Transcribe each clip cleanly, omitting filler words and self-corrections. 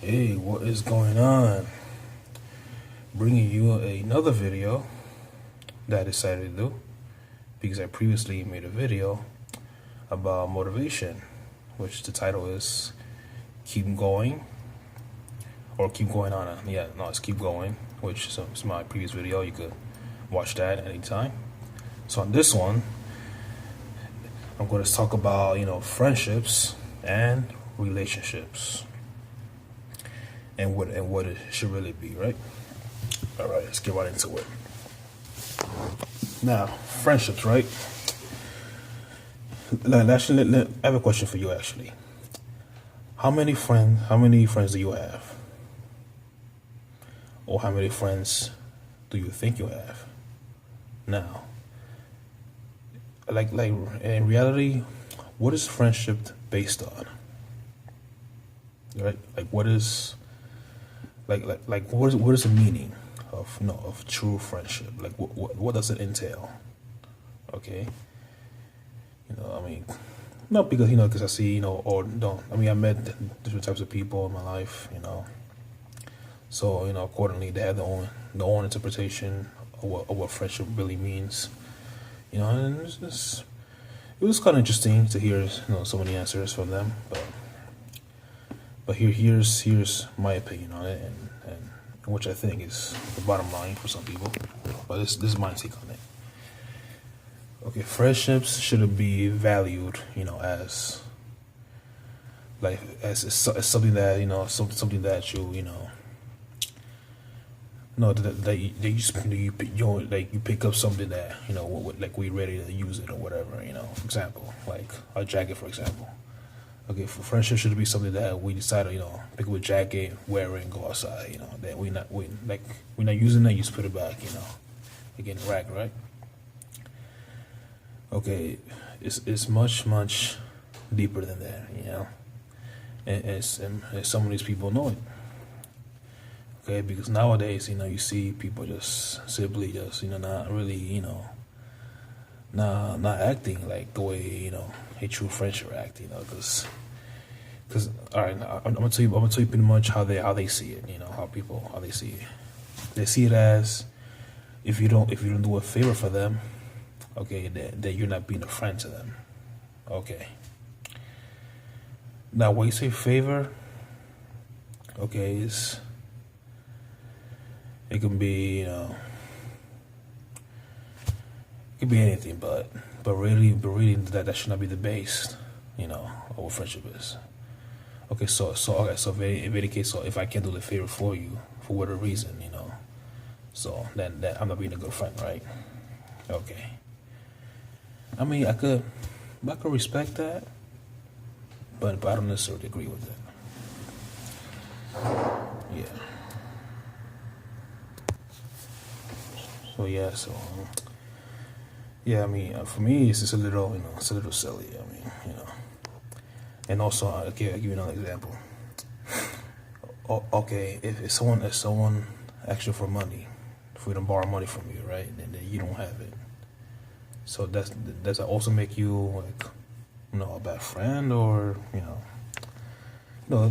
Hey, what is going on? Bringing you another video that I decided to do because I previously made a video about motivation, which the title is Keep Going or Keep Going On. Yeah, no, it's Keep Going, which is my previous video. You could watch that anytime. So on this one, I'm going to talk about, friendships and relationships and what it should really be, right? All right, let's get right into it. Now, friendships, right? Actually, I have a question for you. Actually, how many friends do you have, or how many friends do you think you have? Now, like in reality, what is friendship based on? Right? Like, what is what is the meaning of of true friendship? Like, what does it entail? Okay, I mean, not because because I see or don't. I mean, I met different types of people in my life, so accordingly they have their own interpretation of what friendship really means, and it was kind of interesting to hear so many answers from them, but here's my opinion on it, and which I think is the bottom line for some people, but this is my take on it. Okay, friendships should be valued, as like as something that something that that you pick up something that like we ready to use it or whatever. For example, like a jacket, for example. Okay, for friendship should be something that we decide to pick up a jacket, wear it, and go outside. That we're not using that. You just put it back. Again, rack, right? Okay, it's much deeper than that, and some of these people know it. Okay, because nowadays, you see people just simply just not really not acting like the way a true friendship act, because all right, I'm gonna tell you pretty much how they see it, how they see it. They see it as if you don't do a favor for them, okay, that you're not being a friend to them. Okay. Now, when you say favor, okay, it can be it could be anything, but really that should not be the base, of what friendship is. Okay, so if any case, so if I can't do the favor for you for whatever reason, so then that I'm not being a good friend, right? Okay. I mean, I could respect that, but I don't necessarily agree with it. Yeah. So yeah, yeah. I mean, for me, it's just a little, it's a little silly. I mean, and also, I'll give you another example. Okay, if someone asks you for money, if we don't borrow money from you, right, and then you don't have it, so does that also make you like, a bad friend, or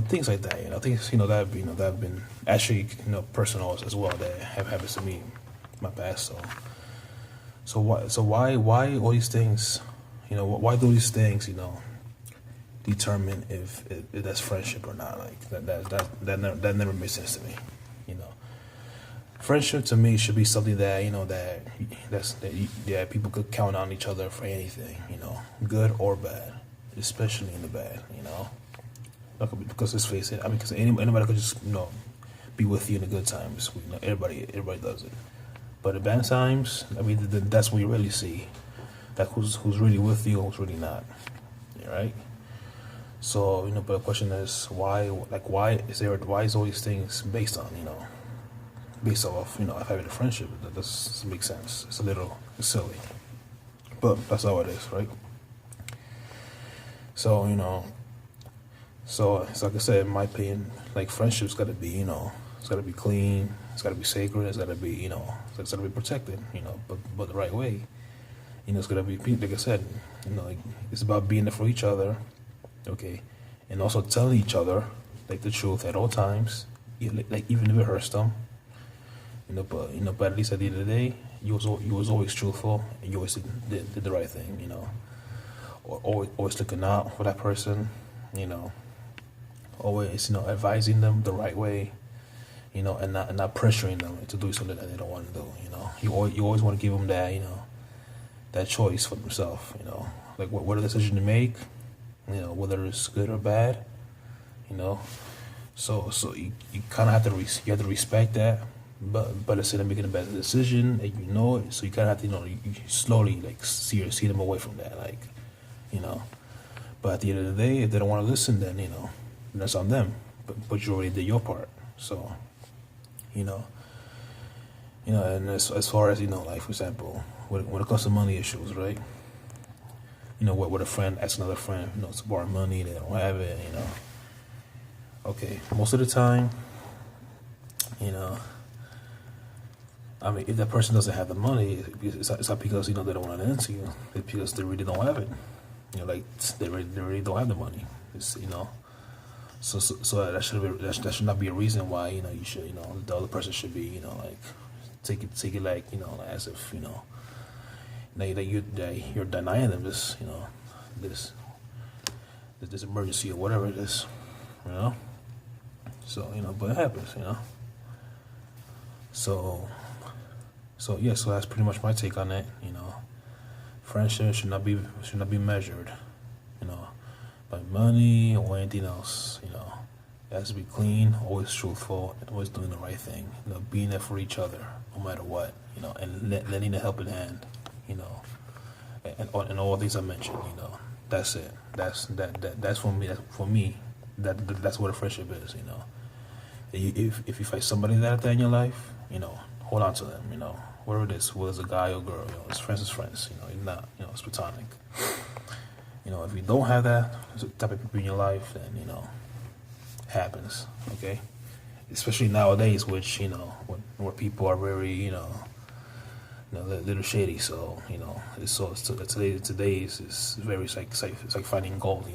things like that. Things that have been actually personal as well that have happened to me in my past. Why all these things? Why do these things? Determine if that's friendship or not. Like that never makes sense to me. Friendship to me should be something that that people could count on each other for anything. Good or bad, especially in the bad. Because let's face it. I mean, because anybody could just be with you in the good times. Everybody does it. But the bad times, I mean, that's when you really see that who's really with you, who's really not. Right? So but the question is why? Like, why is all these things based on based off having a friendship? That doesn't make sense. It's a little silly, but that's how it is, right? So so it's like I said, in my opinion, like friendship's got to be it's got to be clean, it's got to be sacred, it's got to be it's got to be protected, but the right way. It's got to be, like I said, like it's about being there for each other, okay, and also telling each other like the truth at all times, like even if it hurts them. But at least at the end of the day, you was always truthful, and you always did the right thing. Or always looking out for that person. Always advising them the right way. And not pressuring them to do something that they don't want to do. You always want to give them that that choice for themselves. Like what decision to make. Whether it's good or bad. So you kind of have to respect that. But instead of making a bad decision, and it, so you kind of have to you slowly like see them away from that, But at the end of the day, if they don't want to listen, then that's on them. But you already did your part, so and as far as like for example, when it comes to money issues, right? Where a friend asks another friend, to borrow money, they don't have it, Okay, most of the time, I mean, if that person doesn't have the money, it's not because they don't want to lend to you. It's because they really don't have it. Like they really don't have the money. So that should not be a reason why you should the other person should be like take it like as if that you're denying them this this emergency or whatever it is. So but it happens. So yeah, so that's pretty much my take on it. Friendship should not be measured, by money or anything else. It has to be clean, always truthful, and always doing the right thing. Being there for each other, no matter what. And lending a helping hand. And all these I mentioned. That's it. That's for me. That's what a friendship is. If you find somebody like that in your life, hold on to them. Whatever it is, whether it's a guy or girl, it's friends is friends. It's not, it's platonic. If you don't have that type of people in your life, then it happens. Okay, especially nowadays, which where people are very little shady. So today's is very it's like finding gold.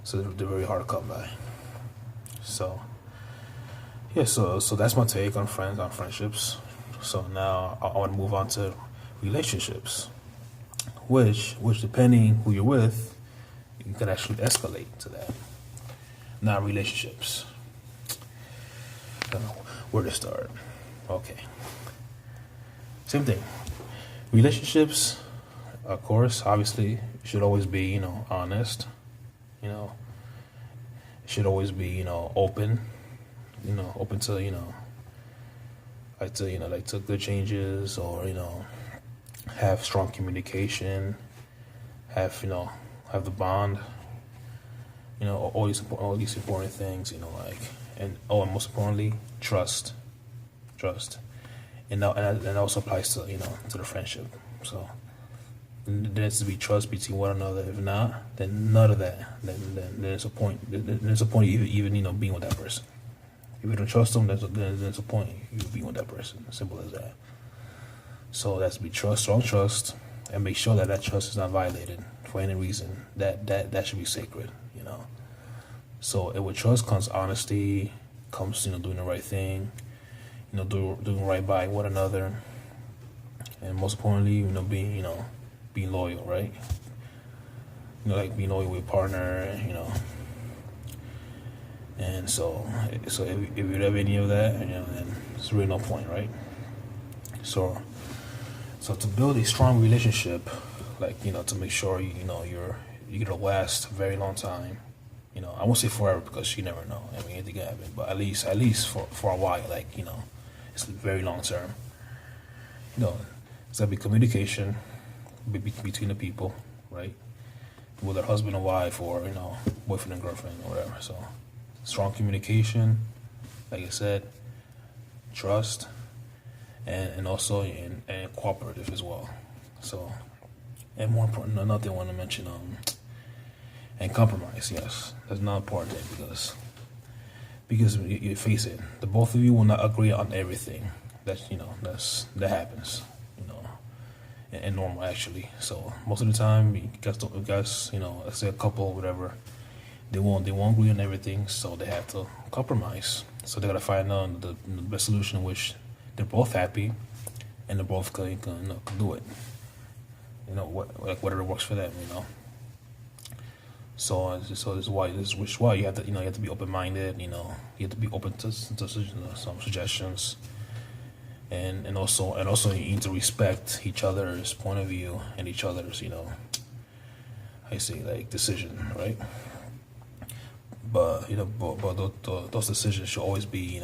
So they're very hard to come by. So yeah, so that's my take on friendships. So now I want to move on to relationships, which depending who you're with, you can actually escalate to that. Now relationships. Where to start? Okay. Same thing. Relationships, of course, obviously, should always be honest. It should always be open. Open to like to good changes, or have strong communication, have the bond, all these important things, and most importantly, trust, and that also applies to to the friendship. So there needs to be trust between one another. If not, then none of that. Then there's a point. There's a point even being with that person. If you don't trust them, there's a point you being with that person. Simple as that. So that's be trust, strong trust, and make sure that trust is not violated for any reason. That should be sacred. So with trust comes honesty, comes doing the right thing, doing right by one another, and most importantly, being loyal, right? Like being loyal with your partner, And so if you have any of that, then there's really no point, right? So to build a strong relationship, like to make sure you're gonna last a very long time. I won't say forever because you never know. I mean, anything can happen, but at least for a while, like it's very long term. It's gotta be communication between the people, right? Whether husband and wife, or boyfriend and girlfriend, or whatever. So strong communication, like I said, trust, and also and cooperative as well. So, and more important, another thing I want to mention, and compromise. Yes, that's not important because you face it, the both of you will not agree on everything. That happens, and normal actually. So most of the time, you guys, let's say a couple, whatever, they won't agree on everything, so they have to compromise. So they gotta find the best solution in which they're both happy, and they both can do it. Like whatever works for them. So this is why you have to be open minded. You have to be open to some suggestions, and also you need to respect each other's point of view and each other's I say like decision, right? But those decisions should always be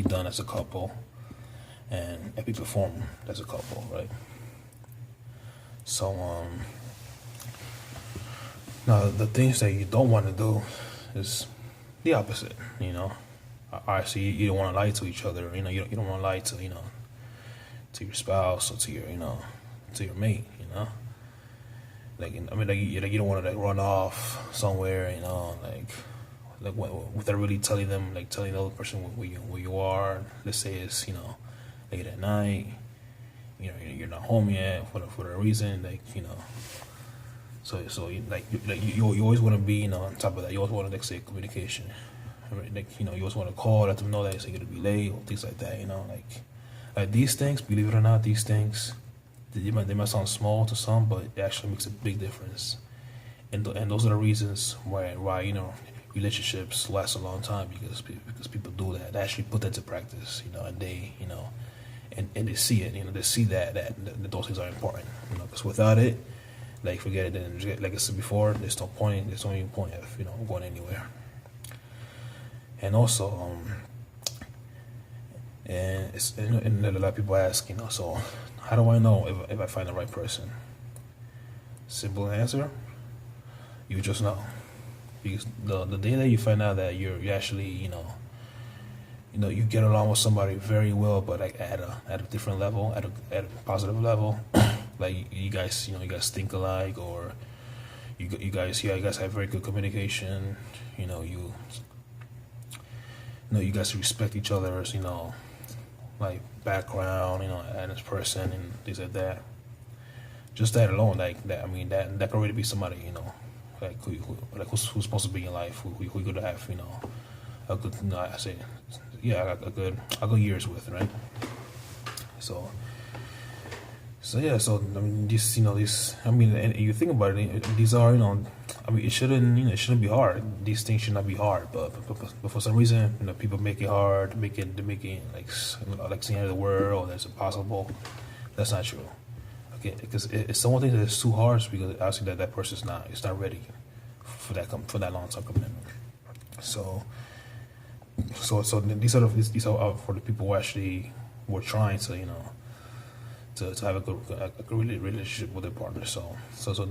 done as a couple, and be performed as a couple, right? So now the things that you don't want to do is the opposite. Obviously you don't want to lie to each other. You don't want to lie to your spouse or to your mate. You don't want to run off somewhere. Without really telling them, telling the other person where you are. Let's say it's late at night. You're not home yet for whatever reason. You always want to be on top of that. You always want to say communication. You always want to call, let them know that you're going to be late or things like that. Like these things. Believe it or not, these things. They might sound small to some, but it actually makes a big difference. And those are the reasons why relationships last a long time, because people do that. They actually put that to practice. And they and they see it. They see that those things are important. Because without it, forget it. Then like I said before, there's no point. There's no even point of going anywhere. And also, and a lot of people ask, so how do I know if I find the right person? Simple answer: you just know. Because the day that you find out that you actually you get along with somebody very well, but at a different level, at a positive level, you guys think alike, or you guys have very good communication. You guys respect each other's background, and this person and things like that. Just that alone, that could already be somebody, who's supposed to be in life, who you're gonna have, a good, a good years with, right? So these, and you think about it, these are, it shouldn't be hard. These things should not be hard, but for some reason, people make it hard, make it like the end of the world, that's impossible. That's not true. Okay, because it's the one thing that is too hard, is because obviously that person's not ready for that long term commitment. So these are for the people who actually were trying to to have a good relationship with their partner. So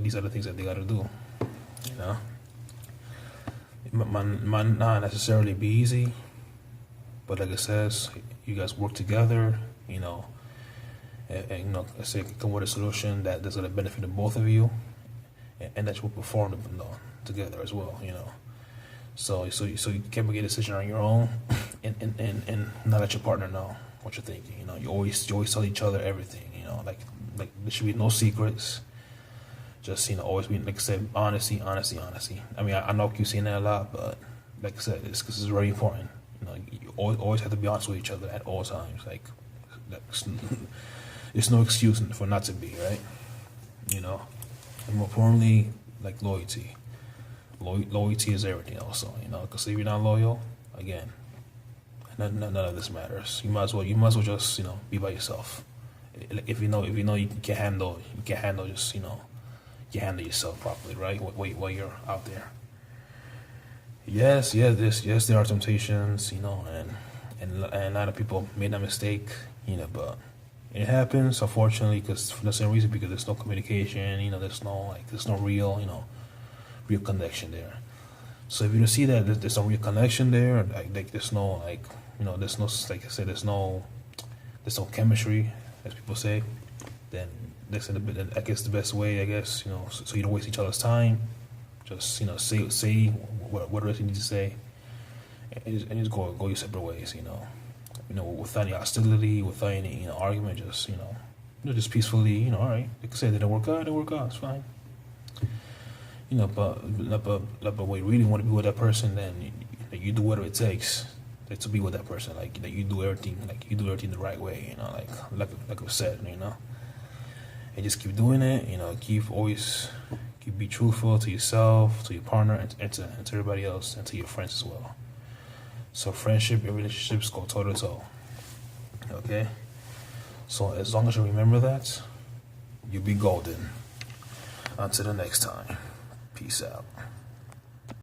these are the things that they got to do. It might not necessarily be easy, but like it says, you guys work together. And I say come with a solution that's going to benefit the both of you, and that you will perform together as well. So you can't make a decision on your own, and not let your partner know what you're thinking. You always tell each other everything. Like there should be no secrets. Just always be, like I said, honesty. I know I keep saying that a lot, but like I said, it's because it's very important. You always have to be honest with each other at all times. There's no excuse for not to be, right? And more importantly, loyalty. Loyalty is everything. Also, because if you're not loyal, again, none of this matters. You might as well just be by yourself. If you know you can handle just you handle yourself properly, right? While you're out there. Yes, there are temptations, and a lot of people made that mistake, but it happens, unfortunately, because for the same reason, because there's no communication, there's no real connection there. So if you don't see that there's no real connection there, there's no there's no, like I said, there's no chemistry, as people say, then I guess the best way, so you don't waste each other's time. Just say what else you need to say, and just go your separate ways. Without any hostility, without any argument, just peacefully. All right, like I said, it didn't work out. It's fine. but when you really want to be with that person, then you do whatever it takes to be with that person. Like you do everything, the right way. Like I said, and just keep doing it. Keep be truthful to yourself, to your partner, and to everybody else, and to your friends as well. So friendship and relationships go toe to toe. Okay. So as long as you remember that, you'll be golden. Until the next time. Peace out.